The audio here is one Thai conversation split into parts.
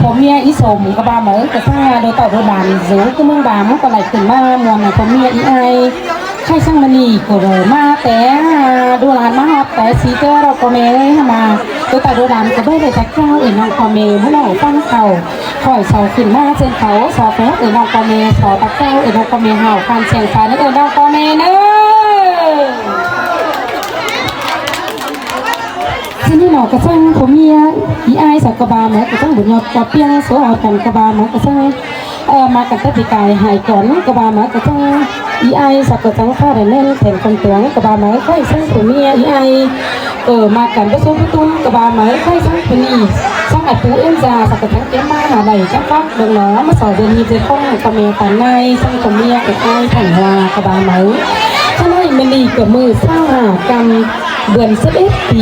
ผมเมียอีสมกับบาเหมือกระซ่าโดยต่อโดยบานสูงก็เมืองบามก็ไหลขึ้นมามวนผมเมียอีไอใครช่างมันนี่ก็เลยมาแต่ดูร้านมาฮอดแต่สีเกอเราก็เมย์มาโดยต่อโดยบานก็ไม่ได้แต่เจ้าเอ็นน้องคอเมย์เมื่อไหร่ตั้งเขาคอยเสาขึ้นมาเส้นเขาสอแฟเอ็นน้องคอเมย์สอตะเจ้าเอ็นน้องคอเมย์เห่าการเชียงฟ้านี่เอ็นน้องคอเมย์เนอะที่นี่เราก็ช่างผมเมียอีไอสักกบาเหมือนก็ช่างบุญยอดกับเปียงโซ่เอากันกบาเหมือนก็ช่างมากันตั้งแต่กายหายก่อนกบาเหมือนก็ช่างอีไอสักก็ช่างข้าได้เล่นแข่งคนเตืองกบาเหมือนค่อยช่างผมเมียอีไอมากันก็ช่างตุ้มกบาเหมือนค่อยช่างเป็นอีช่างไอปูเอ็นจาสักก็ช่างเตี้ยมาหาใดช่างฟักเดินหนอมาสอนเดินมีเจ้าข้องกบเมียกันในช่างผมเมียไอแข่งลากบาเหมือนถ้าไม่มันดีกับมือสร้างหากันเดือน11 ปี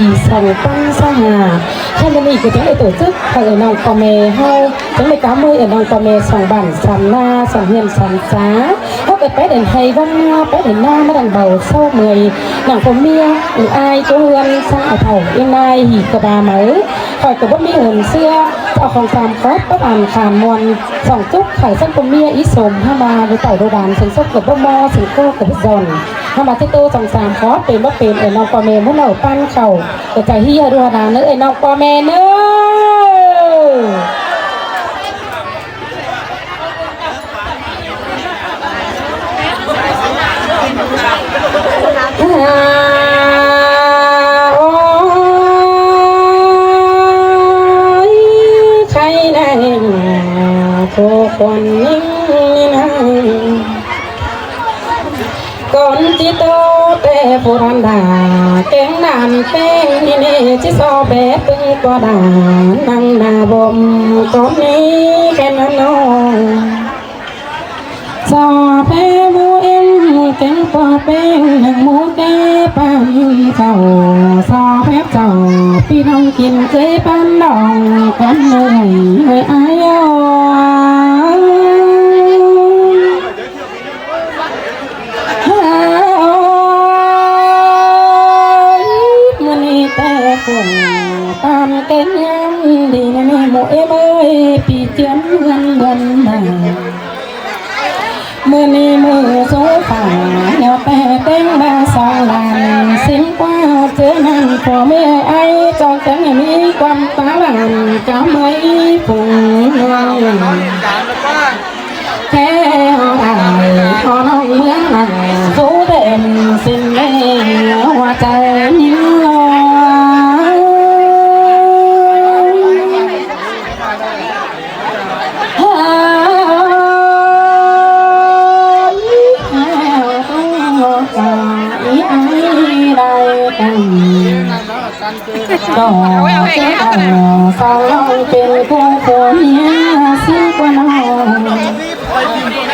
2025แค่นี้ก็จะได้ตัวซึกทางน้องปอเมเฮาจะได้ก้าวมือน้องปอเม2 บ้าน3 หน้า2 เฮือน3 จ้าเขาเกิดไปเดินไทยบ้านหน้าไปเดินหน้ามาดังเบาเศร้าเมื่อยหนังผมเมียอืออายตัวเฮือนสร้างเอาเถ่าเอียงนายหีกระบาไหมคอยกับว่ามีเหินเสื้อเอาของ3 ก๊อปอ่านขามวน2 จุกไข่สั้นผมเมียอีสมห้ามาโดยเต่าโดยดานสิงซบกับบ่มอสิงโก้กับจอนห้ามาที่โต2 3 ก๊อปเป็นว่าเป็นน้องปอเมเมื่อเราปั้นเข่ากระจายที่ยาดูดานเนื้อน้องปอเมเนื้อใครได้ผู้คนนิ่งนั่งก่อนที่โตแต่ผู้รันดาแกงน้ำแป้งนี่เนจิซอแบบตึงกว่าดานั่งหน้าบ่มก่อนนี้แค่นั้นน้องซอแพ้บูเอ็มแกงปอแป้งหนึ่งหมูแก่ปานเจ้าซอแพ้เจ้าพี่น้องกินเคยปานน้องกันเลยเลยอายตามเก่งยังดีนะแม่โมเอ้ยปีเจียนเงินมาเมื่อนี้มือโซฟาเดี๋ยวแต่เต้งมา2 ล้านสิ้นกว่าเจอนั่นพอไม่ไอจองจังมีความตาหลานกำไม่ฝุ่งแค่ได้พอน้องเมืองนั่นสู้เต็มสิ้นเลยหัวใจยิ่งลอยก็จะสาวเป็นผู้คนเนี้ยสิ้นกว่าน้อง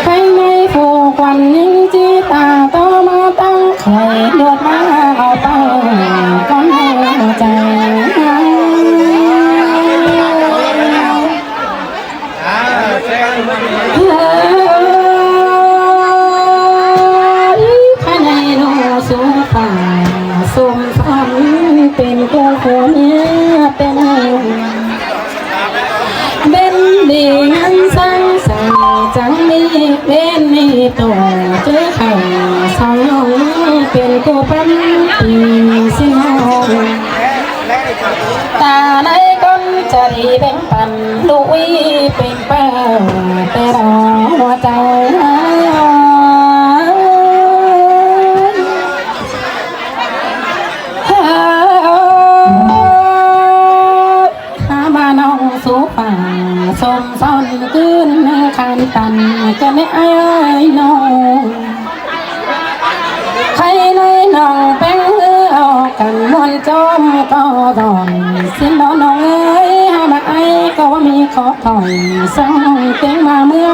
ใครไม่ผู้ควันนิ่งจีตาต่อมาตั้งใครเดือดมาเอาไปก็ไม่ใจภายในโลกสูงฝ่าสมฝันเป็นผู้คนเนี้ยเป็นดีงั้นสร้างสรรค์จังมีเป็นมีตัวเจอข่าวสาวเป็นผู้ปั้นปีสิน้องตาในก้นจะดีแบ่งปันลุยเป็นเป้าแต่รอหัวใจสูป่าสมซ้อนขึ้นคันตันจะไม่อายน้องใครเลยน้องแป้งเอากันมวนจอมก็ดอนสิ้นน้องเอ้ยหามาไอก็ว่ามีขอถอยสั่งเต็งมาเมื่อ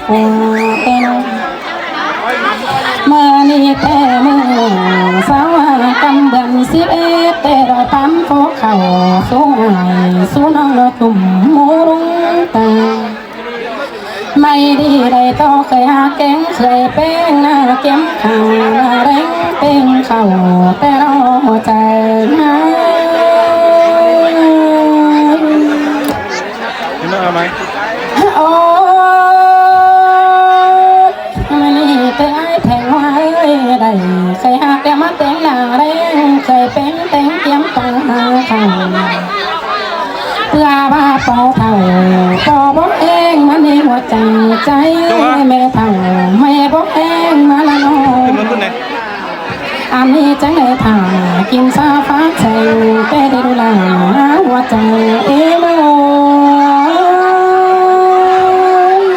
ผัวเป็นมานี่แต่เมื่อสาวกำเดือน11แต่เราปั๊มโคเข่าสู้ไอสู้น้องเราตุ่มมูรุงตาไม่ดีได้ต่อเคยหาแกงเคยแป้งหน้าเก็มข่าวหน้าแรงเป็นเข่าแต่เราใจหาย ไหมโอ้มันนี่เตยแทงไว้ได้เคยหาแต่มาแต่งหน้าแรงเคยเป็นแต่งเตรียมตังหาข้าวเพื่อว่าปอเท่าปอบอกเองมันในหัวใจใจแม่เท่าแม่บอกเองมาละน้องอันนี้จังเลยถ่ากินซาฟ้าใส่เป้ได้ดูแลหัวใจเอ๋โม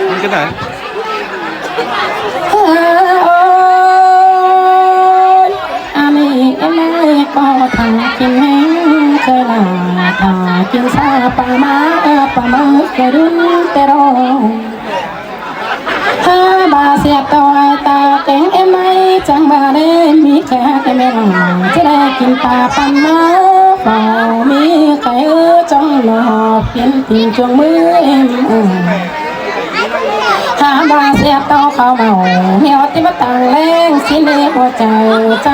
มันก็ไหนอันนี้เอ๋ไม่ก็ทำกินแห้งเคยลาถ่ากินซาปลามาเคยดุนแต่รอบาเสียตัวตาเก่งเอ็มไม่จังบาได้มีแค่แต่ไม่รอจะได้กินปลาปันมาพอมีใครจ้องหลอกเปลี่ยนทิ้งจวงมือเอ็มหาบาเสียตัวเขาเมาเหี่ยวที่มาตั้งแรงสิเลี้ยหัวใจใจ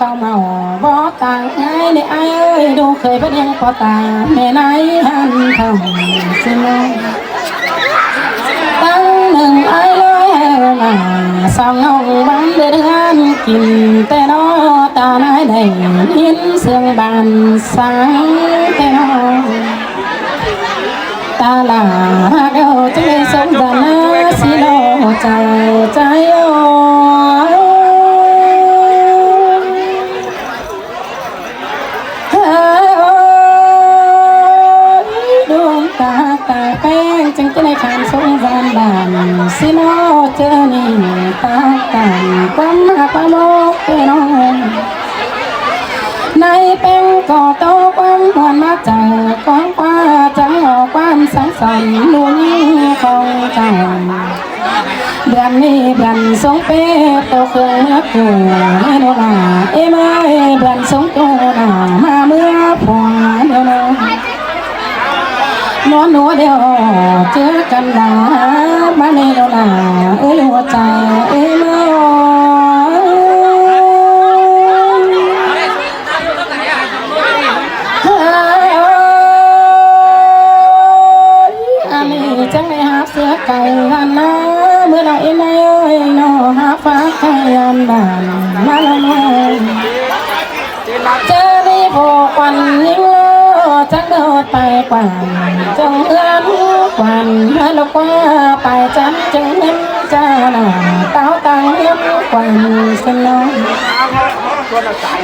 เขาเมาบ่ต่างไงในไอ้เอ้ยดูเคยเป็นยังพอตาแม่ไหนหันทำสิน้องตั้งหนึ่งไอ้ลอยมาสองน้องบังเดือนกินแต่น้อตาไหนได้ยินเสียงบานสังแต่น้อตาลาเดียวจะไม่สมดันสิโลใจใจจึงจะได้การสงสารบ้านสิโนเจอนี่ตากันความหักความโลกเป็นน้องในเป็นก่อโตความหวนมาจากความกว่าจังออกความสังสรรค์ลุ้นของเจ้าเดือนนี้เดือนสงเปโตเคยเมื่อกูไม่รู้ว่าเอ้ไม่เดือนสงโตหน้ามาเมื่อพอเดียวน้องหนูเดียวเจอกันดาบ้านในดลาเอ้ยหัวใจเอ้ยเมื่ออันนี้จังเลยหาเสือไก่กันนะเมื่อเราเอ็นไอ้เอ้ยน้อหาฟ้าไก่ยันบ้านมาแล้วน้อยเจอได้พอควันยิ่งจังเดินไปกว่าจังเอื้อนกวันให้ลูกว่าไปจันจังเห็นจ้าหน้าเต้าตังเห็นกวันสนอง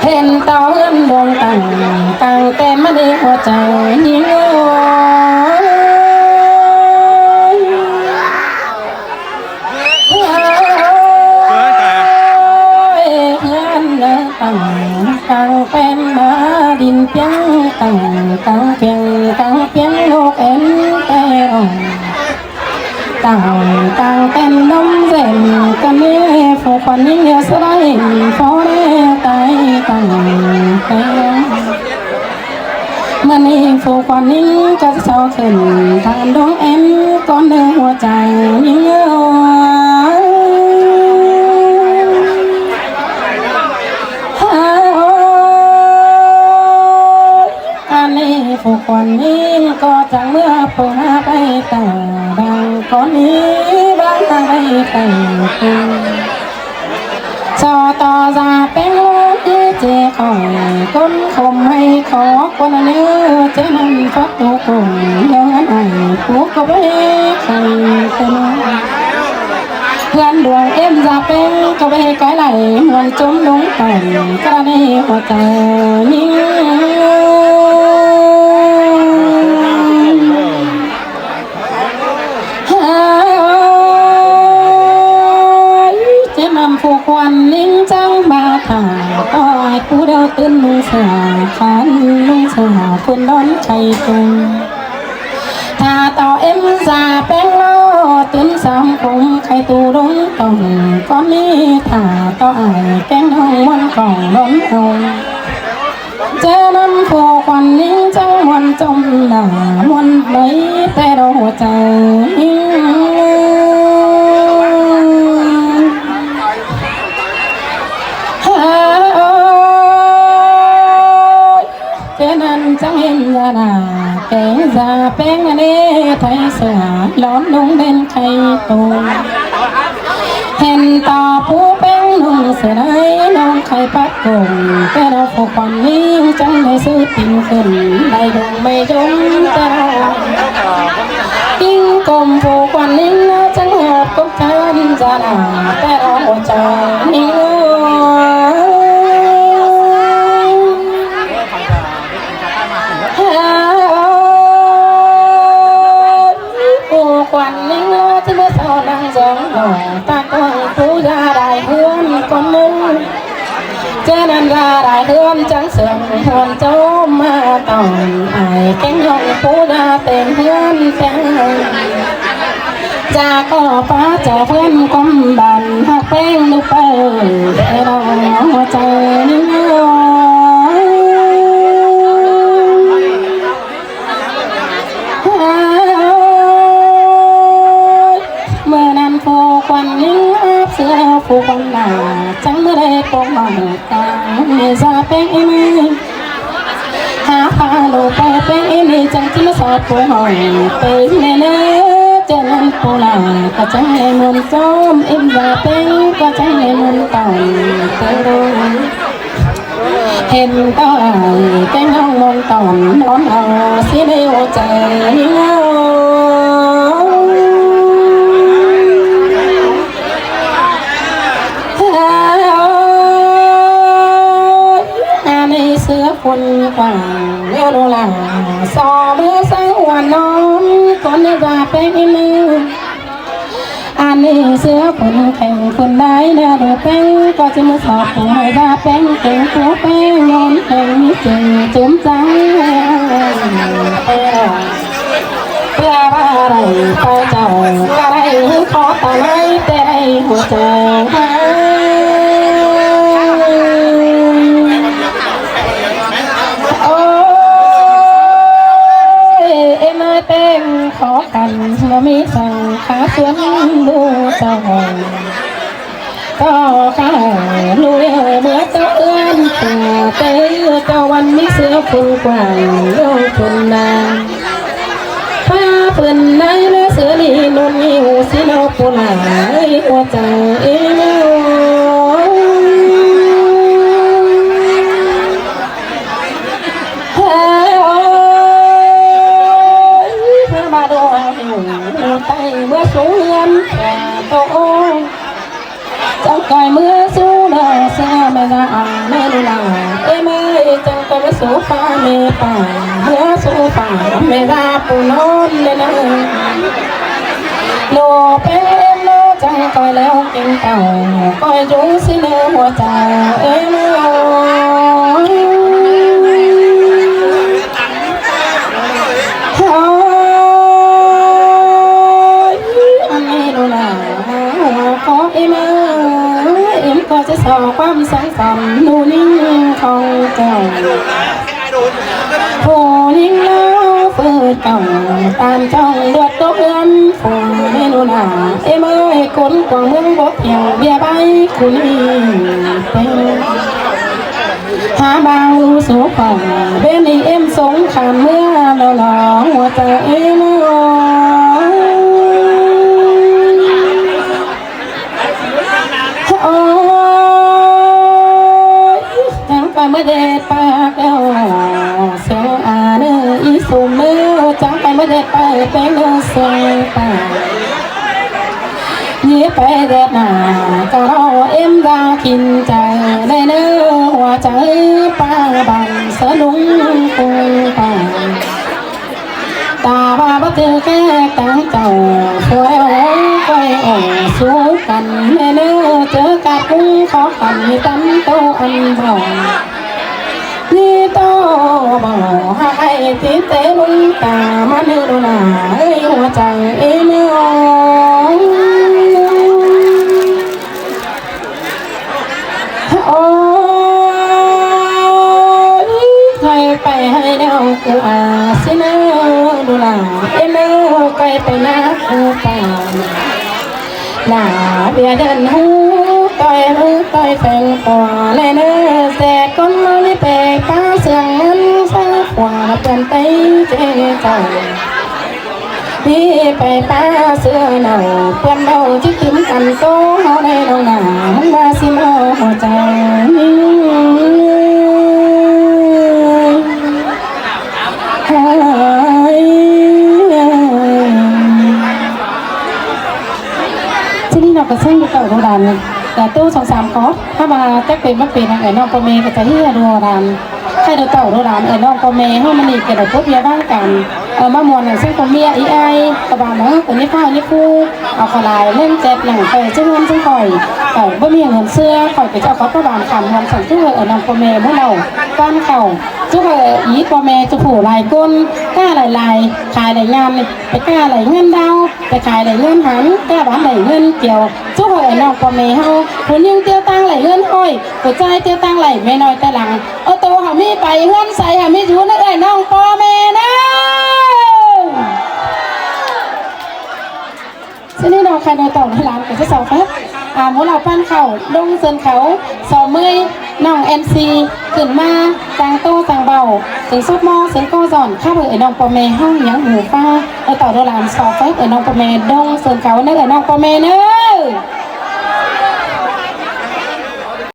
เห็นเต้าเห็นดวงตังตังเต็มมาดีหัวใจยิ่งตังเป็นมาดินเพียงตังเพียงลูกเอ็นแต่ตังเป็นนมเส้นกันนี้ฟูปันยิ่งเยอะสลายพอได้ตายตังเป็นมันนี่ฟูปันยิ่งก็เศร้าขึ้นทางดวงเอ็นก้อนเนื้อหัวใจยิ่งเยอะผู้คนนี้ก็จังเมื่อผู้หาไปแต่ดังคนนี้บ้างไปแต่คุณชอต่อจาเป็นลูกเจ้าของคนคมให้ขอคนเนื้อเจ้ามันฟักทุกคนย้อนไอ้ผู้ก็ไม่ใครเป็นเพื่อนดวงเอ็มจะเป็นก็ไปไกลไหลเหมือนจมลงต่ำกระนี้หัวใจนิ่งผู้ควันลิ้นจังบาถาต่อยผู้เดียวตื่นลุงเสือขันลุงเสือคุณร้อนใจตุงถ้าต่อเอ็มซาแป้งโลตื่นสามคงใครตูร้องต้องก็มีถ้าต่อไอแป้งห้องวันกล่องร้อนเอาเจ้าน้ำผู้ควันลิ้นจังวันจมหน้าวันไหลแต่เราใจ em ra là cái già bén nè thấy sửa lón đúng bên khay tù hèn tò phú bén nung sửa đấy nung khay bắt cùng cái đâu phục còn ní chẳng để sư tình khẩn đầy đường mây trốn cái đâu kinh cùng phục còn ní chẳng hợp cốc chân ra là cái đâu chờ ní quan ninh chứ mới sao đang giống đỏ ta con phú ra đại hương con nương cho nên ra đại hương trắng sườn hồn châu mà tòn ai cánh hồng phú ra tên hương sáng ra có phá trẻ hương con bàn học bên lúc bờ để đâu trời ninh quan ninh áp sữa phụ con là chẳng mới đây có mong càng nghe ra bên em há pha đồ bay bên em chẳng chỉ sợ phụ hỏi bên này nè cho nên phụ là có chẳng nghe muốn xóm em ra bên có chẳng nghe muốn tòng tới đâu hẹn tao cái nông mong tòng đón ở xin yêu trời quân quảng yêu đồ là so mưa sáng hoàn non con đi ra bên em anh đi xưa quân thành quân đáy nè đồ bên có chỉ mới sọt của người ra bên tình phố bên nhon thành chừng chấm trắng ra ba đầy phải chào ra đây khó ta lấy đây hồ trời tên khó khăn mà mi rằng khá xuống đu tàu có khá nuôi bữa tóc ơn từ tế cho anh mi xưa phun quảng yêu phun nàng pha phun này nó sửa đi nôn nhiều xin ô phun lại ô trời em tay mưa xuống em tổ chẳng coi mưa xuống đâu xa mà ra nên là em ơi chẳng coi mưa xuống pha mê pha mưa xuống pha mê ra phụ nôn lên lô bé em nó chẳng coi leo kinh tàu coi chúng xin em hoa chào em em có sẽ sò quăm sáng sầm nu ninh không cầu phù ninh lao phơi cầu tan trong đợt tốt lắm phù nên nu là em ơi cuốn quảng mương bốc nhiều bia bay cuốn há bao số phòng bên đi em sống khàn mưa lo lo hoa trời em mới đẹp ba kéo sương à nơi ý sum mưa chẳng phải mới đẹp ba bé nơi sương ta nhớ bé đẹp à cao em ra kinh trời đây nơi hoa trái ba bằng sớ đúng cùng ta ta ba bắt tiêu cái tán tàu quay quay ở xuống cành nơi nơi chớ cả cũng khó khăn như tắm tô ăn bò như to bỏ hai tí tế lung cả mà nữ đồ là ơi hoa trời em ơi thầy phải hay đeo của xin đồ là em ơi cây phải nát của là bia dân hú tôi phèn quả lên xe con đi về cá sương ngân xa quả bè เจ้าพี่ไปป้าเสื้อหนาวเพื่อนเราที่กินกันโซ่เฮาในโรงหนามาสิโมใจที่นี่เราก็ซึ่งอยู่กับโรงแรมแต่ตู้2-3คอร์สถ้ามาแจ็คเป็นมาเป็นไอ้น้องพ่อแม่ก็จะที่โรงแรมให้เราเต่าโรงแรมไอ้น้องพ่อแม่ให้มันอีกกันแต่พบเยอะบ้างกันมามวนหนังซึ่งผมมีไอ้กระบาเนาะคนนี้ข้าวนี่คู่เอาขลายเล่นเจ็บหนังไปเจ้าเงินเจ้าข่อยแต่บ่มีเงินเสื้อข่อยไปเจ้าเขากระบาคำทำสั่งตู้ไอ้น้องพ่อแม่เมื่อเราก้อนเข่าตู้อีพ่อแม่จะผูลายก้นกล้าลายขายลายงานไปกล้าลายเงินดาวไปขายลายเงินหันกล้าบ้านลายเงินเกี่ยวตู้ไอ้น้องพ่อแม่เฮาคนยิ่งเตี้ยวตั้งลายเงินห้อยหัวใจเตี้ยวตั้งลายไม่น้อยแต่หลังโตหามีไปเงินใส่หามีอยู่นั่นไอ้น้องพ่อแม่นะที่นี่เราใครเราต่อในร้านก็จะสอบครับหมูเราปั้นเข่าลงเซินเขาสอบมือน้องMCขึ้นมาจังโตจังเบาถึงซุปมอเสียงก็สอนข้าเบอร์ไอ้น้องปอเมห้องยังหมูฟ้าเราต่อในร้านสอบครับไอ้น้องปอเมดงเซินเขาเนื้อไอ้น้องปอเมเนื้อ